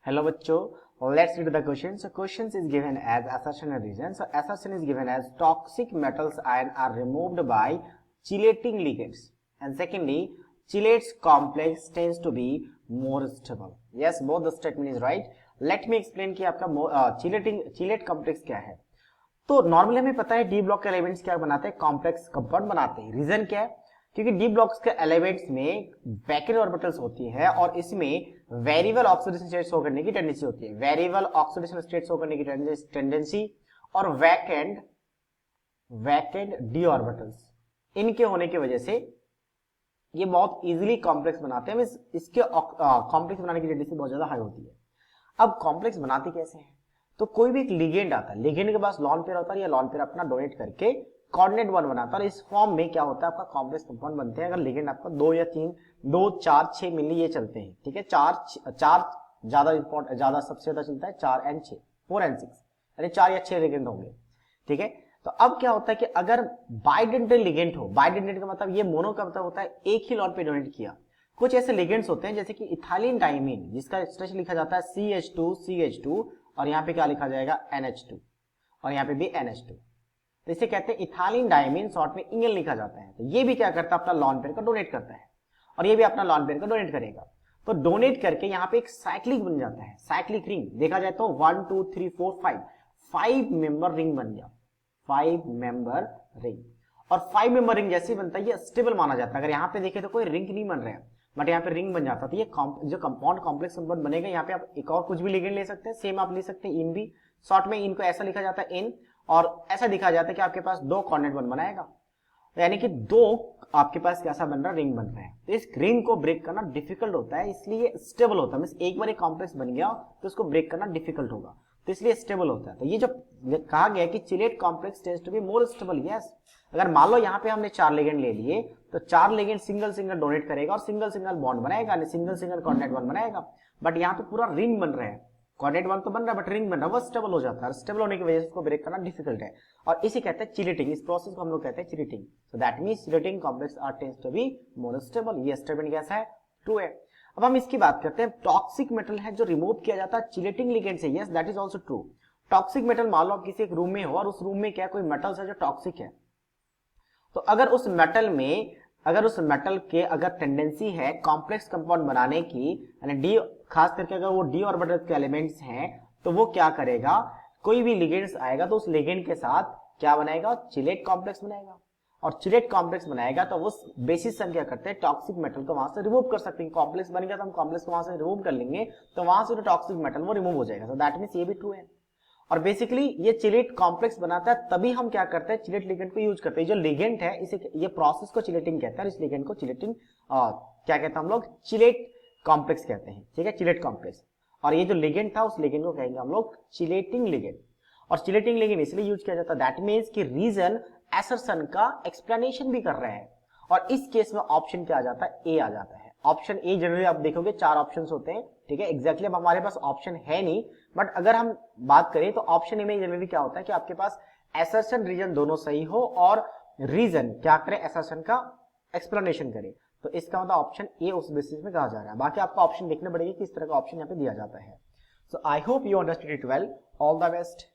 Hello बच्चों, let's read the question. So questions is given as assertion and reason. So assertion is given as toxic metals ion are removed by chelating ligands. And secondly, chelates complex tends to be more stable. Yes, both the statement is right. Let me explain कि आपका chilate complex क्या है. तो normally हमें पता है D block के elements क्या बनाते हैं, कॉम्प्लेक्स कंपाउंड बनाते हैं. रीजन क्या है? क्योंकि डी ब्लॉक्स के एलिमेंट्स में वैकेंट ऑर्बिटल्स होती है और इसमें वेरिएबल ऑक्सीडेशन स्टेट शो करने की टेंडेंसी होती है. वेरिएबल ऑक्सीडेशन स्टेट शो करने की टेंडेंसी और वैकेंट डी ऑर्बिटल्स इनके होने की वजह से ये बहुत इजीली कॉम्प्लेक्स बनाते हैं. इसके कॉम्प्लेक्स बनाने की टेंडेंसी बहुत ज्यादा हाई होती है. अब कॉम्प्लेक्स बनाते कैसे हैं? तो कोई भी एक लिगेंड आता है, लिगेंड के पास लॉन पेयर होता है, या लॉन पेयर अपना डोनेट करके कोऑर्डिनेट बॉन्ड बनाता है और इस फॉर्म में क्या होता है, आपका कॉम्प्लेक्स कंपाउंड बनते हैं. अगर लिगेंड आपका 2 या 3, 2, 4, 6 मिली ये चलते हैं. ठीक है, 4 ज्यादा इंपॉर्टेंट, ज्यादा सबसे ज्यादा चलता है 4 and 6, 4 and 6, यानी 4 या 6 लिगेंड होंगे. ठीक है, तो अब क्या होता है कि अगर बाइडेंटल लिगेंड हो, बाइडेंटल का मतलब ये मोनो का मतलब होता है एक ही लॉन पे डोनेट किया. कुछ ऐसे लिगेंड्स होते हैं जैसे कि इथाइलिन डाइमीन, जिसका स्ट्रक्चर लिखा जाता है CH2 और यहाँ पे क्या लिखा जाएगा NH2 और यहाँ पे भी NH2. तो इसे कहते हैं इथाइलिन डाइमीन, शॉर्ट में इंगल लिखा जाता है. तो ये भी क्या करता है, अपना लॉन पेयर का डोनेट करता है और ये भी अपना लॉन पेयर का डोनेट करेगा. तो डोनेट करके यहाँ पे एक साइक्लिक बन जाता है, साइक्लिक रिंग. देखा जाए तो 1 2 3 4 5 मेंबर रिंग बन गया, 5 मेंबर रिंग. और 5 मेंबर रिंग जैसे बनता है ये स्टेबल माना जाता है. अगर यहाँ पे देखे तो कोई रिंग नहीं बन रहा है, बट यहाँ पे रिंग बन जाता है. तो ये जो कंपाउंड कॉम्प्लेक्स कंपाउंड बनेगा, यहाँ पे आप एक और कुछ भी लिगेंड ले सकते हैं. सेम आप ले सकते हैं इन भी. शॉर्ट में इनको ऐसा लिखा जाता है इन, और ऐसा दिखा जाता है कि आपके पास 2 कोऑर्डिनेट बॉन्ड बनाएगा, यानी कि 2 आपके पास कैसा बन रहा है, रिंग बन रहा है. तो इस रिंग को ब्रेक करना डिफिकल्ट होता है, इसलिए स्टेबल होता है. मींस एक बार एक कॉम्प्लेक्स बन गया तो उसको ब्रेक करना डिफिकल्ट होगा, तो इसलिए स्टेबल होता है. तो ये जो कहा गया कि chelate complex tends to be more stable. Yes, अगर मान लो यहाँ पे हमने 4 लिगेंड ले लिए तो 4 लिगेंड सिंगल डोनेट करेगा और सिंगल बॉन्ड बनाएगा, सिंगल कोऑर्डिनेट बॉन्ड बनाएगा. बट यहाँ पे पूरा रिंग बन रहा है, कोऑर्डिनेट बॉन्ड तो बन रहा है बट रिंग बन रहा है, वो स्टेबल हो जाता है. स्टेबल होने की वजह से उसको ब्रेक करना डिफिकल्ट है और इसे कहते हैं चिलेटिंग. इस प्रोसेस को हम लोग कहते हैं chelating. So that means chelating complex are tends to be more stable. ये स्टेटमेंट कैसा है, ट्रू है. अब हम इसकी बात करते हैं. टॉक्सिक मेटल है जो रिमूव किया जाता है चिलेटिंग लिगेंड से. Yes, that is also true. Toxic metal मान लो आप किसी एक रूम में हो और उस रूम में क्या कोई मेटल्स है जो टॉक्सिक है, तो अगर उस मेटल के अगर टेंडेंसी है कॉम्प्लेक्स कंपाउंड बनाने की, यानी डी, खास करके अगर वो डी ऑर्बिटल के एलिमेंट्स हैं, तो वो क्या करेगा, कोई भी लिगेंड्स आएगा तो उस लिगेंड के साथ क्या बनाएगा, चिलेट कॉम्प्लेक्स बनाएगा. और चिलेट कॉम्प्लेक्स बनाएगा तो उस बेसिस से हम क्या करते हैं, टॉक्सिक मेटल को वहां से रिमूव कर सकते हैं. कॉम्प्लेक्स बन गया तो हम कॉम्प्लेक्स को वहां से रिमूव कर लेंगे, तो वहां से जो टॉक्सिक मेटल वो रिमूव हो जाएगा. सो दैट मींस ये भी ट्रू है. और बेसिकली ये चिलेट कॉम्प्लेक्स बनाता है, तभी हम क्या करते हैं, चिलेट लिगेंड को यूज करते हैं. जो लिगेंड है इसे, ये प्रोसेस को चिलेटिंग कहते हैं. इस लिगेंड को चिलेटिंग क्या कहते हैं हम लोग, चिलेट कॉम्प्लेक्स कहते हैं. ठीक है, चिलेट कॉम्प्लेक्स. और ये जो लिगेंड था उस लिगेंड को कहेंगे हम लोग चिलेटिंग लिगेंड. और चिलेटिंग लिगेंड इसलिए यूज किया जाता है, दैट मींस कि रीजन असर्शन का एक्सप्लेनेशन भी कर रहे हैं. और इस केस में ऑप्शन क्या आ जाता है, ए आ जाता है. ऑप्शन ए जनरली आप देखोगे 4 ऑप्शंस होते हैं. ठीक है, एग्जैक्टली अब हमारे पास ऑप्शन है नहीं, बट अगर हम बात करें तो ऑप्शन ए में जनरली क्या होता है कि आपके पास असर्शन रीजन दोनों सही हो और रीजन क्या करे, असर्शन का एक्सप्लेनेशन करे. तो इसका मतलब ऑप्शन ए उस बेसिस में कहा जा रहा है. बाकी आपको ऑप्शन देखने पड़ेगी किस तरह का ऑप्शन यहाँ पे दिया जाता है. So I hope you understood it well. All the best.